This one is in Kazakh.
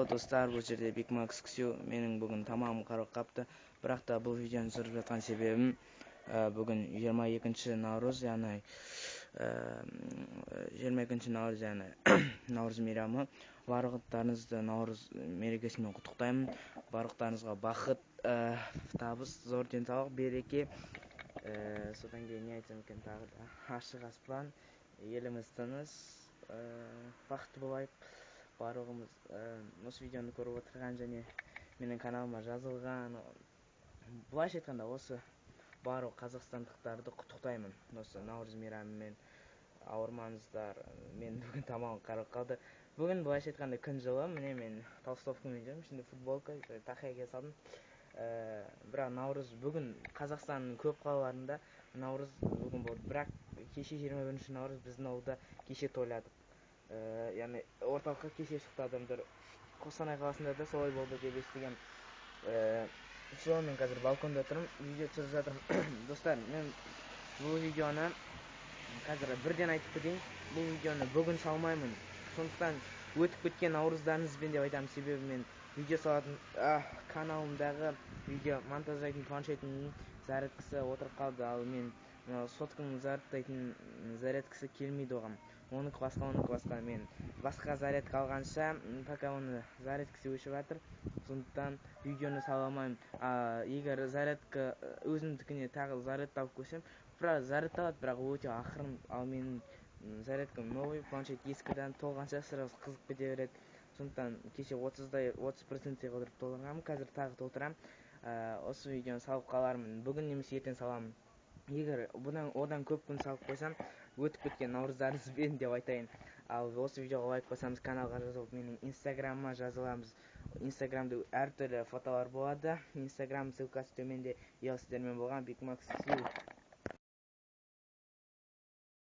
Алло достар, бұл жерде Big Max Ксю. Менің бүгін тамамым қарап қапты. Бірақ та бұл видеоны түсіріп жатқан себебім бүгін 22 наурыз, яғни 22 наурыз, яғни наурыз мейрамы. Барлықтарыңызды наурыз мерекесімен құттықтаймын. Барлықтарыңызға бақыт, табыс, зор денсаулық, береке. Содан кейін не айтсам екен, тағы да ашық аспан, еліміз тыныш, бақытты болайық. Барлығымыз осы видеоны көріп отырған және менің каналыма жазылған, былайша айтқанда осы барлық қазақстандықтарды құттықтаймын. Осы наурыз мейрамымен ауырмаңыздар. Мен бүгін тамағым қарап қалды. Бүгін былайша айтқанда күн жылы, міне мен толстовкамен жүрмін, ішінде футболка, тақия салдым. Бірақ наурыз бүгін Қазақстанның көп қалаларында наурыз бүгін болды. Бірақ кеше 21 наурыз біздің ауылда кеше тойладық. Яғни орталыққа кеше шықты адамдар. Қостанай қаласында да солай болды деп естігем. Сол, мен қазір балконда тұрмын, видео түсіріп жатырмын. Достар, мен бұл видеоны қазір бірден айтып кетейін. Бұл видеоны бүгін салмаймын. Сондықтан өтіп кеткен наурыздарыңызбен деп айтамын. Себебі мен видео салатын каналымдағы видео монтаждайтын планшетімнің зарядкасы отырып қалды. Ал мен сотканың зарядтайтын зарядкасы келмейді оған. Оныкі басқа. Мен басқа зарядка алғанша, пока оны зарядкасы өшіп жатыр. Сондықтан видеоны сала алмаймын. Егер зарядка өзімдікіне тағы зарядталып көсем, зарядталады, бірақ өте ақырын. Ал менің зарядкам новый, планшет ескіден толғанша сразу қызып кете береді. Сондықтан кеше 30%-ге қылдырып толтырғанмын, қазір тағы толтырам. Осы видеоны салып қалармын. Бүгін немесе ертең саламын. Егер одан көп күн салып қойсам, өтіп кеткен наурыздарыңызбен деп айтайын. Ал осы видеоға лайк қосамыз, каналға жазылып, менің инстаграмыма жазыламыз. Инстаграмда әртүрлі фотолар болады. Инстаграм ссылкасы төменде. Егер сіздермен болған Big Max Ксю.